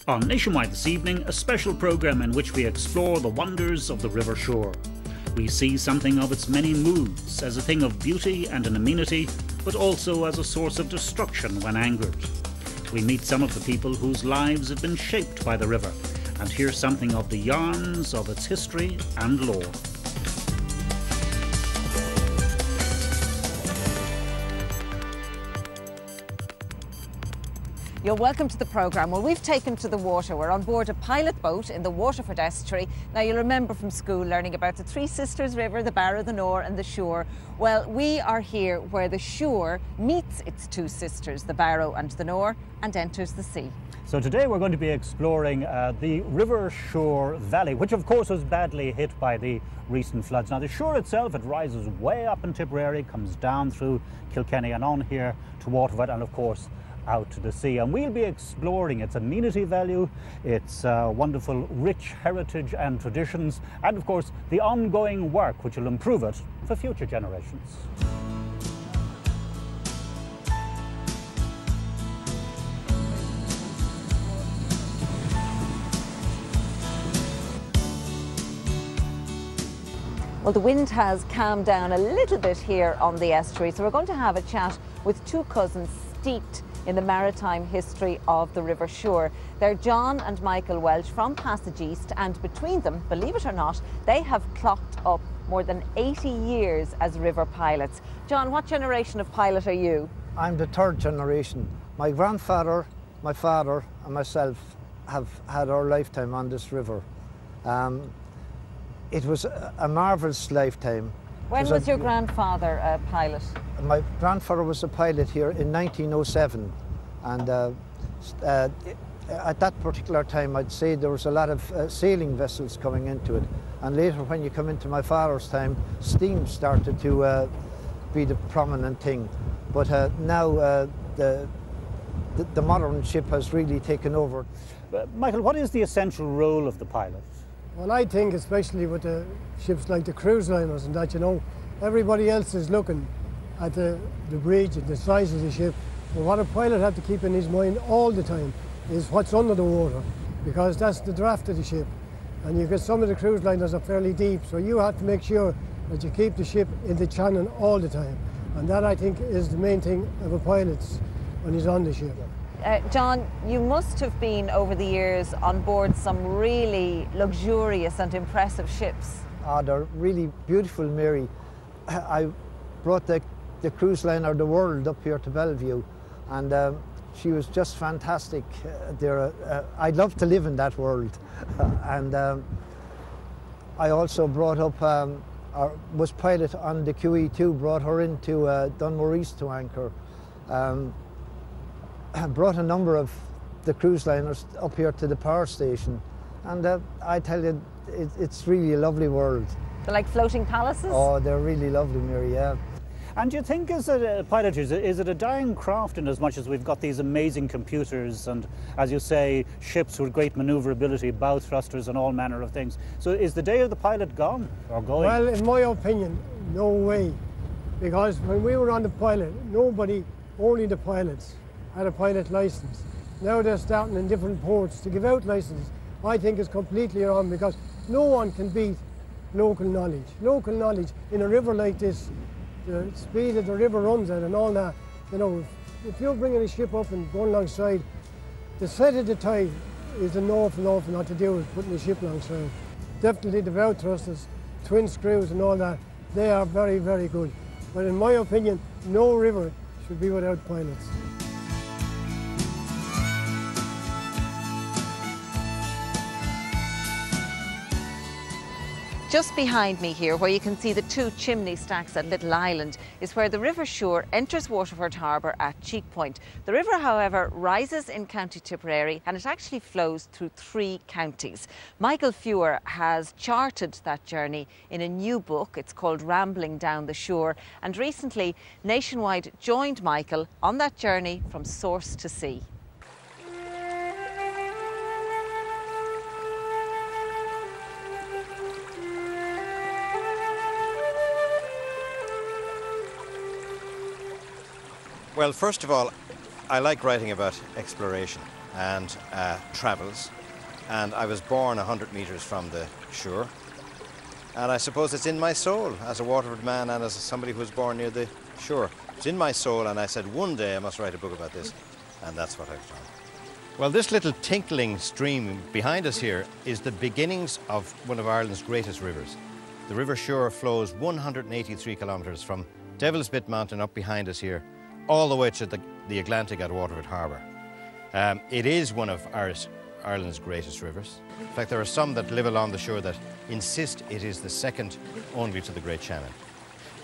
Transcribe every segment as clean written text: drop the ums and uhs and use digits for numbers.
On Nationwide this evening, a special programme in which we explore the wonders of the River Suir. We see something of its many moods as a thing of beauty and an amenity, but also as a source of destruction when angered. We meet some of the people whose lives have been shaped by the river and hear something of the yarns of its history and lore. You're welcome to the programme. Well, we've taken to the water. We're on board a pilot boat in the Waterford estuary. Now, you'll remember from school learning about the Three Sisters River, the Barrow, the Nore and the Suir. Well, we are here where the Suir meets its two sisters, the Barrow and the Nore, and enters the sea. So today we're going to be exploring the River Suir Valley, which of course was badly hit by the recent floods. Now the Suir itself, it rises way up in Tipperary, comes down through Kilkenny and on here to Waterford and of course out to the sea, and we'll be exploring its amenity value, its wonderful rich heritage and traditions, and of course the ongoing work which will improve it for future generations. Well, the wind has calmed down a little bit here on the estuary, so we're going to have a chat with two cousins steeped in the maritime history of the River Suir. They're John and Michael Welch from Passage East, and between them, believe it or not, they have clocked up more than 80 years as river pilots. John, what generation of pilot are you? I'm the third generation. My grandfather, my father and myself have had our lifetime on this river. It was a marvellous lifetime. When was your grandfather a pilot? My grandfather was a pilot here in 1907, and at that particular time I'd say there was a lot of sailing vessels coming into it, and later when you come into my father's time, steam started to be the prominent thing, but now the modern ship has really taken over. Michael, what is the essential role of the pilot? Well, I think especially with the ships like the cruise liners and that, you know, everybody else is looking at the bridge and the size of the ship. But what a pilot has to keep in his mind all the time is what's under the water, because that's the draft of the ship. And you get some of the cruise liners are fairly deep, so you have to make sure that you keep the ship in the channel all the time. And that, I think, is the main thing of a pilot when he's on the ship. John, you must have been over the years on board some really luxurious and impressive ships. They're really beautiful, Mary. I brought the cruise liner The World up here to Bellevue, and she was just fantastic. I'd love to live in that world. And I also brought up, was pilot on the QE2, brought her into Dunmore to anchor. Brought a number of the cruise liners up here to the power station, and I tell you, it's really a lovely world. They're like floating palaces? Oh, they're really lovely, Mary, yeah. And do you think, is it a pilot, is it a dying craft in as much as we've got these amazing computers and, as you say, ships with great manoeuvrability, bow thrusters and all manner of things? So is the day of the pilot gone or going? Well, in my opinion, no way. Because when we were on the pilot, nobody, only the pilots, had a pilot license. Now they're starting in different ports to give out licenses. I think it's completely wrong, because no one can beat local knowledge. Local knowledge in a river like this, the speed that the river runs at and all that, you know, if you're bringing a ship up and going alongside, the set of the tide is an awful lot to do with putting the ship alongside. Definitely the bow thrusters, twin screws and all that, they are very, very good. But in my opinion, no river should be without pilots. Just behind me here, where you can see the two chimney stacks at Little Island, is where the River Suir enters Waterford Harbour at Cheek Point. The river, however, rises in County Tipperary, and it actually flows through 3 counties. Michael Suir has charted that journey in a new book. It's called Rambling Down the Suir, and recently Nationwide joined Michael on that journey from source to sea. Well, first of all, I like writing about exploration and travels, and I was born 100 metres from the Suir, and I suppose it's in my soul as a Waterford man and as somebody who was born near the Suir. It's in my soul, and I said one day I must write a book about this, and that's what I've done. Well, this little tinkling stream behind us here is the beginnings of one of Ireland's greatest rivers. The River Suir flows 183 kilometres from Devil's Bit Mountain up behind us here, all the way to the Atlantic at Waterford Harbour. It is one of Ireland's greatest rivers. In fact, there are some that live along the shore that insist it is the second only to the Great Shannon.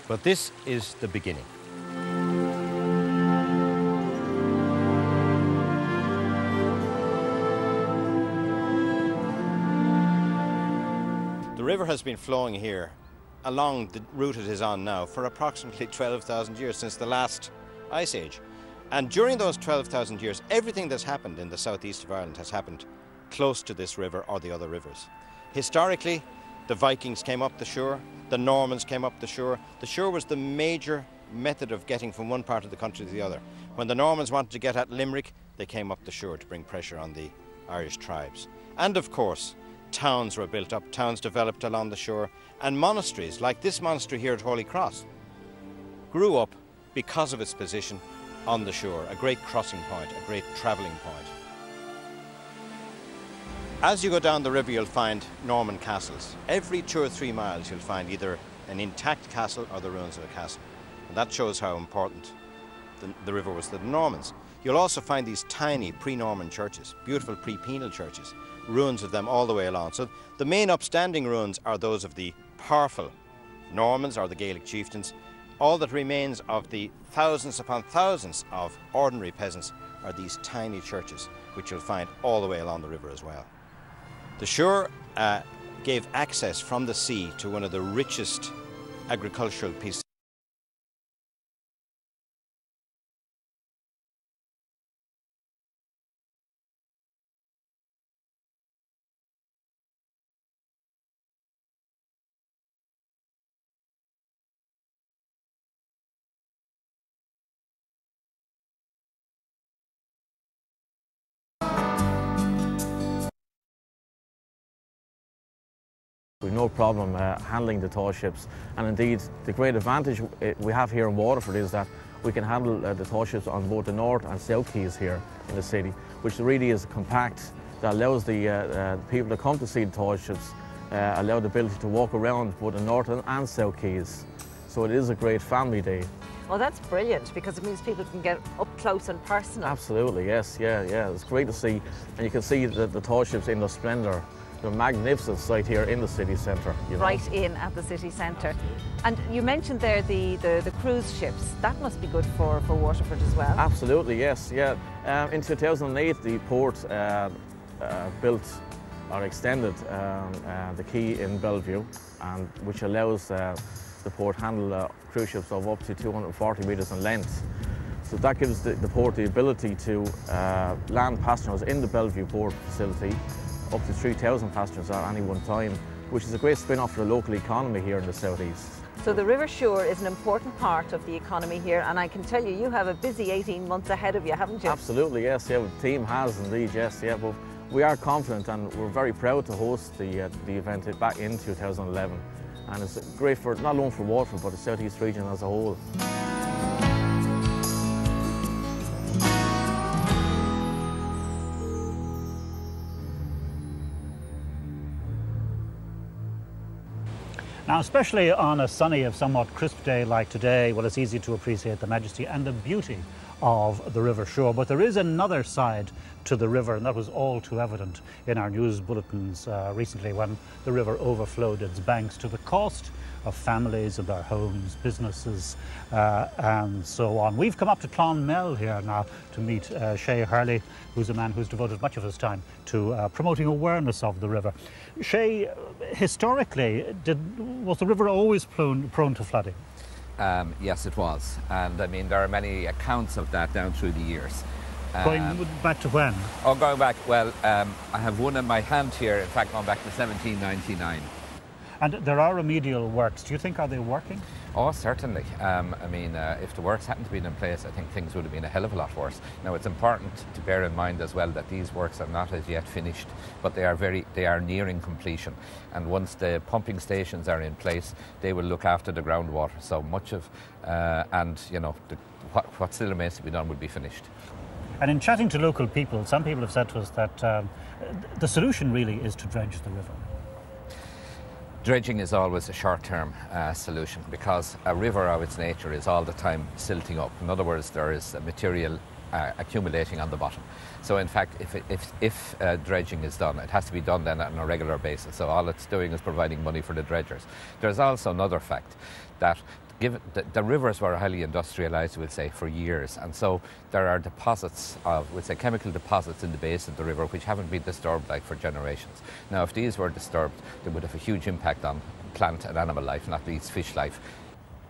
But this is the beginning. The river has been flowing here along the route it is on now for approximately 12,000 years, since the last ice age. And during those 12,000 years, everything that's happened in the southeast of Ireland has happened close to this river or the other rivers. Historically, the Vikings came up the Suir, the Normans came up the Suir. The Suir was the major method of getting from one part of the country to the other. When the Normans wanted to get at Limerick, they came up the Suir to bring pressure on the Irish tribes. And of course, towns were built up, towns developed along the Suir, and monasteries, like this monastery here at Holy Cross, grew up because of its position on the Suir, a great crossing point, a great travelling point. As you go down the river, you'll find Norman castles. Every 2 or 3 miles, you'll find either an intact castle or the ruins of a castle. And that shows how important the river was to the Normans. You'll also find these tiny pre-Norman churches, beautiful pre-penal churches, ruins of them all the way along. So the main upstanding ruins are those of the powerful Normans or the Gaelic chieftains. All that remains of the thousands upon thousands of ordinary peasants are these tiny churches, which you'll find all the way along the river as well. The Suir gave access from the sea to one of the richest agricultural pieces. We've no problem handling the tall ships, and indeed the great advantage we have here in Waterford is that we can handle the tall ships on both the north and south quays here in the city, which really is compact, that allows the people that come to see the tall ships allow the ability to walk around both the north and south quays. So it is a great family day. Well, that's brilliant, because it means people can get up close and personal. Absolutely, yes, yeah. It's great to see, and you can see the tall ships in their splendour. They're a magnificent sight here in the city centre. Right in at the city centre. And you mentioned there the cruise ships. That must be good for Waterford as well. Absolutely, yes, yeah. In 2008, the port built or extended the quay in Bellevue, and which allows the port handle cruise ships of up to 240 metres in length. So that gives the port the ability to land passengers in the Bellevue port facility, up to 3,000 passengers at any one time, which is a great spin-off for the local economy here in the southeast. So the River Suir is an important part of the economy here, and I can tell you, you have a busy 18 months ahead of you, haven't you? Absolutely, yes, yeah, the team has indeed, yes, yeah, but we are confident and we're very proud to host the event back in 2011, and it's great for, not only for Waterford, but the southeast region as a whole. Now, especially on a sunny, if somewhat crisp day like today, well, it's easy to appreciate the majesty and the beauty of the River Suir. But there is another side to the river, and that was all too evident in our news bulletins recently when the river overflowed its banks, to the cost of families and their homes, businesses, and so on. We've come up to Clonmel here now to meet Shay Hurley, who's a man who's devoted much of his time to promoting awareness of the river. Shay, historically, was the river always prone to flooding? Yes, it was, and I mean there are many accounts of that down through the years. Going back to when? Oh, going back, well, I have one in my hand here, in fact going back to 1799. And there are remedial works. Do you think, are they working? Oh, certainly. I mean, if the works hadn't been in place, I think things would have been a hell of a lot worse. Now, it's important to bear in mind as well that these works are not as yet finished, but they are nearing completion. And once the pumping stations are in place, they will look after the groundwater. So much of, and you know, what still remains to be done will be finished. And in chatting to local people, some people have said to us that the solution really is to dredge the river. Dredging is always a short-term solution because a river of its nature is all the time silting up. In other words, there is material accumulating on the bottom. So in fact, if dredging is done, it has to be done then on a regular basis. So all it's doing is providing money for the dredgers. There's also another fact that the rivers were highly industrialised, we'll say, for years, and so there are deposits of, we'll say, chemical deposits in the base of the river which haven't been disturbed like for generations. Now, if these were disturbed, they would have a huge impact on plant and animal life, not least fish life.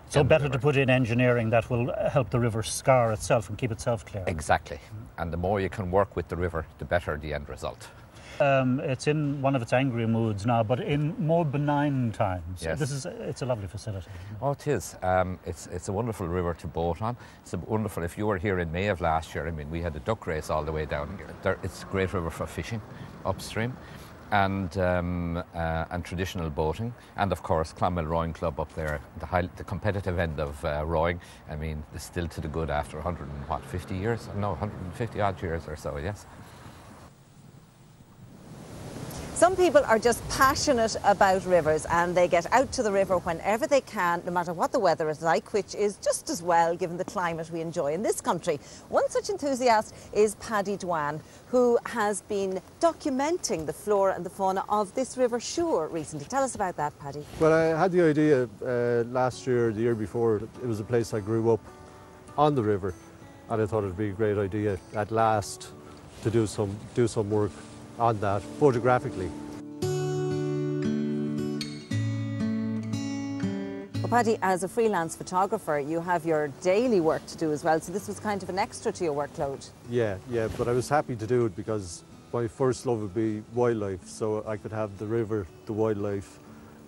So better to put in engineering that will help the river scar itself and keep itself clear. Exactly, and the more you can work with the river, the better the end result. It's in one of its angry moods now, but in more benign times. Yes. It's a lovely facility. Oh, it is. It's a wonderful river to boat on. It's a wonderful. If you were here in May of last year, I mean, we had a duck race all the way down here. It's a great river for fishing upstream, and traditional boating, and of course Clonmel Rowing Club up there, the competitive end of rowing. I mean, it's still to the good after 150 years? No, 150 odd years or so. Yes. Some people are just passionate about rivers and they get out to the river whenever they can, no matter what the weather is like, which is just as well given the climate we enjoy in this country. One such enthusiast is Paddy Dwan, who has been documenting the flora and the fauna of this river Suir recently. Tell us about that, Paddy. Well, I had the idea last year, the year before. It was a place I grew up on the river, and I thought it would be a great idea at last to do some work on that photographically. Well, Paddy, as a freelance photographer, you have your daily work to do as well, so this was kind of an extra to your workload. Yeah, but I was happy to do it because my first love would be wildlife, so I could have the river, the wildlife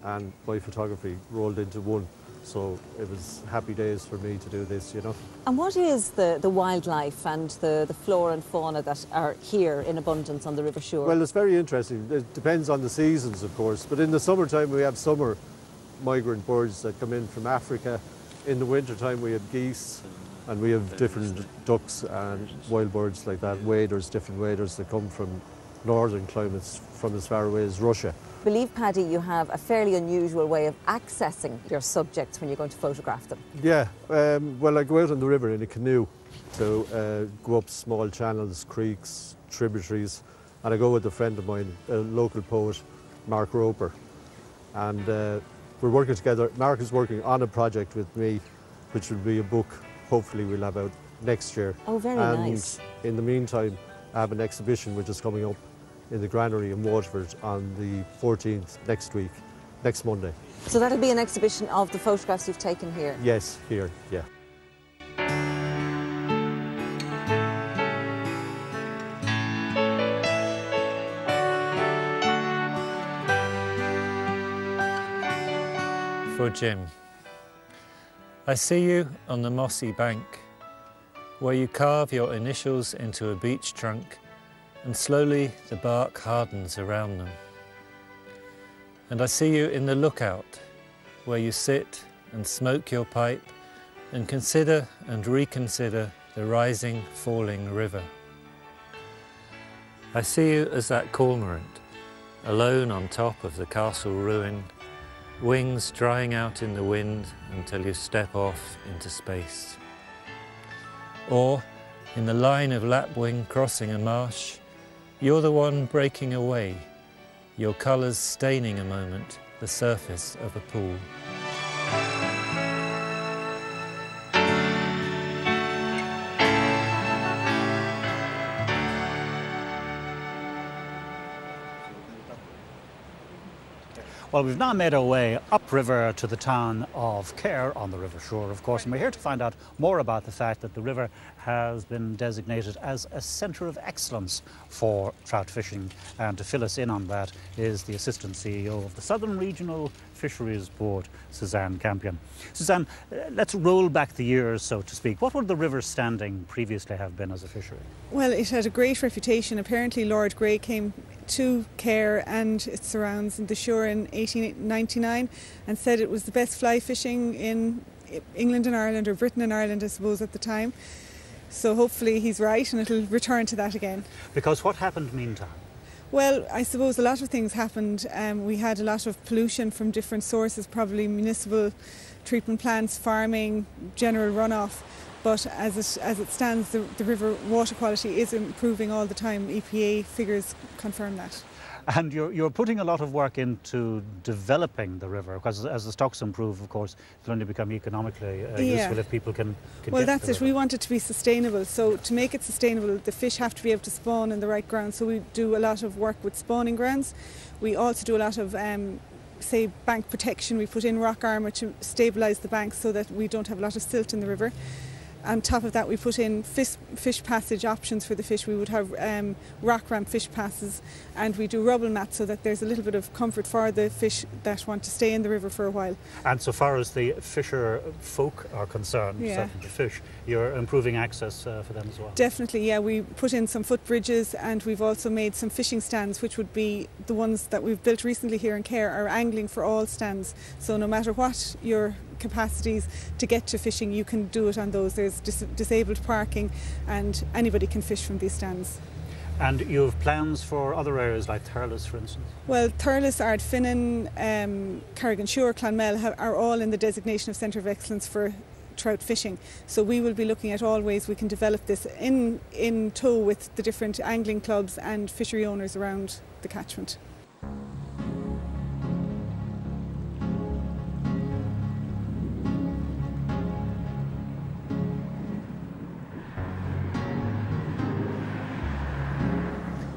and my photography rolled into one. So it was happy days for me to do this, you know. And what is the wildlife and the flora and fauna that are here in abundance on the River Suir? Well, it's very interesting. It depends on the seasons, of course, but in the summertime we have summer migrant birds that come in from Africa. In the wintertime we have geese, and we have different ducks and wild birds like that, waders, different waders that come from northern climates from as far away as Russia. I believe, Paddy, you have a fairly unusual way of accessing your subjects when you're going to photograph them. Yeah, well, I go out on the river in a canoe to go up small channels, creeks, tributaries, and I go with a friend of mine, a local poet, Mark Roper, and we're working together. Mark is working on a project with me, which will be a book, hopefully we'll have out next year. Oh, very nice. And in the meantime, I have an exhibition which is coming up in the granary in Waterford on the 14th next Monday. So that'll be an exhibition of the photographs you've taken here? Yes, here, yeah. For Jim. I see you on the mossy bank, where you carve your initials into a beech trunk, and slowly the bark hardens around them. And I see you in the lookout, where you sit and smoke your pipe and consider and reconsider the rising, falling river. I see you as that cormorant, alone on top of the castle ruin, wings drying out in the wind until you step off into space. Or, in the line of lapwing crossing a marsh, you're the one breaking away, your colours staining a moment the surface of a pool. Well, we've now made our way upriver to the town of Cahir on the River Suir, of course, and we're here to find out more about the fact that the river has been designated as a centre of excellence for trout fishing. And to fill us in on that is the Assistant CEO of the Southern Regional Fisheries Board, Suzanne Campion. Suzanne, let's roll back the years, so to speak. What would the river's standing previously have been as a fishery? Well, it had a great reputation. Apparently Lord Grey came to Cahir and its surrounds in the Suir in 1899 and said it was the best fly fishing in England and Ireland, or Britain and Ireland, I suppose, at the time. So hopefully he's right and it'll return to that again. Because what happened meantime? Well, I suppose a lot of things happened. We had a lot of pollution from different sources, probably municipal treatment plants, farming, general runoff. But as it stands, the river water quality is improving all the time. EPA figures confirm that. And you're putting a lot of work into developing the river, because as the stocks improve, of course, it'll only become economically useful if people can well, get that's the it. river. We want it to be sustainable. So to make it sustainable, the fish have to be able to spawn in the right ground. So we do a lot of work with spawning grounds. We also do a lot of say bank protection. We put in rock armour to stabilise the banks so that we don't have a lot of silt in the river. On top of that, we put in fish passage options for the fish. We would have rock ramp fish passes, and we do rubble mats so that there's a little bit of comfort for the fish that want to stay in the river for a while. And so far as the fisher folk are concerned, certainly the fish, you're improving access for them as well? Definitely, yeah. We put in some footbridges, and we've also made some fishing stands, which would be the ones that we've built recently here in Cahir, are angling for all stands. So no matter what your capacities to get to fishing, you can do it on those. There's disabled parking and anybody can fish from these stands. And you have plans for other areas like Thurles, for instance? Well, Thurles, Ardfinnan, Carrigan-Suir, Clonmel are all in the designation of Centre of Excellence for trout fishing. So we will be looking at all ways we can develop this in tow with the different angling clubs and fishery owners around the catchment.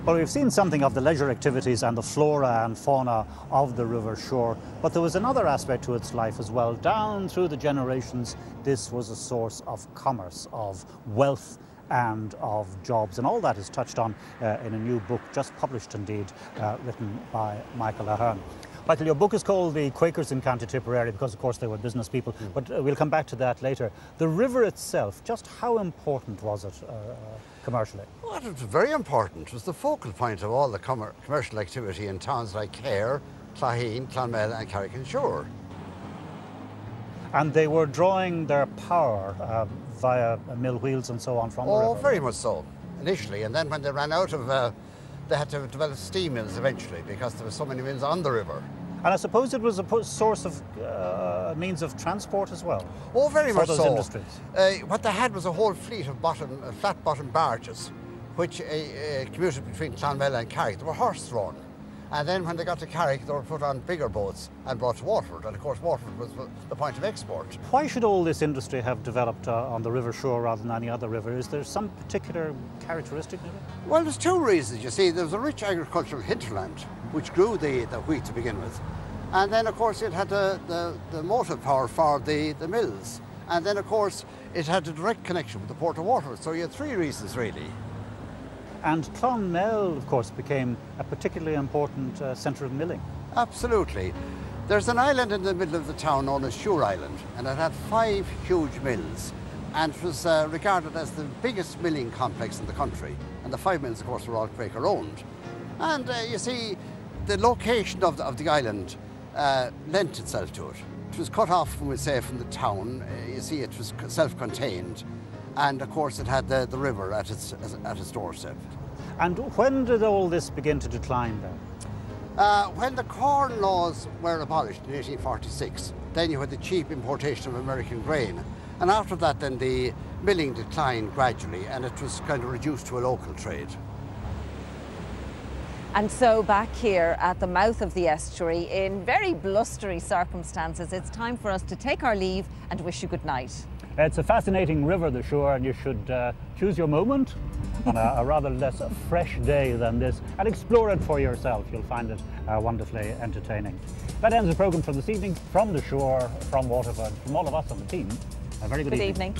Well, we've seen something of the leisure activities and the flora and fauna of the River Suir, but there was another aspect to its life as well. Down through the generations, this was a source of commerce, of wealth and of jobs, and all that is touched on in a new book, just published indeed, written by Michael Ahern. Michael, your book is called The Quakers in County Tipperary because, of course, they were business people, but we'll come back to that later. The river itself, just how important was it commercially? Well, it was very important. It was the focal point of all the commercial activity in towns like Cahir, Claheen, Clonmel and Carrigan-Suir. And they were drawing their power via mill wheels and so on from the river? Oh, very much so, initially. And then when they ran out of they had to develop steam mills eventually because there were so many mills on the river. And I suppose it was a source of means of transport as well. Oh, very much so. For those industries. What they had was a whole fleet of flat-bottom barges which commuted between Clonmel and Carrick. They were horse-drawn. And then when they got to Carrick, they were put on bigger boats and brought to Waterford. And of course, Waterford was the point of export. Why should all this industry have developed on the River Suir rather than any other river? Is there some particular characteristic in it? Well, there's two reasons. You see, there was a rich agricultural hinterland which grew the wheat to begin with. And then, of course, it had the motive power for the mills. And then, of course, it had a direct connection with the Port of Waterford. So you had three reasons, really. And Clonmel, of course, became a particularly important centre of milling. Absolutely. There's an island in the middle of the town known as Suir Island, and it had 5 huge mills, and it was regarded as the biggest milling complex in the country. And the 5 mills, of course, were all Quaker-owned. And you see, the location of the island lent itself to it. It was cut off, we say, from the town. You see, it was self-contained. And of course it had the river at its doorstep. And when did all this begin to decline then? When the corn laws were abolished in 1846, then you had the cheap importation of American grain. And after that then the milling declined gradually and it was kind of reduced to a local trade. And so back here at the mouth of the estuary, in very blustery circumstances, it's time for us to take our leave and wish you good night. It's a fascinating river, the Suir, and you should choose your moment on a rather less fresh day than this, and explore it for yourself. You'll find it wonderfully entertaining. That ends the programme for this evening. From the shore, from Waterford, from all of us on the team, a very good evening. Good evening.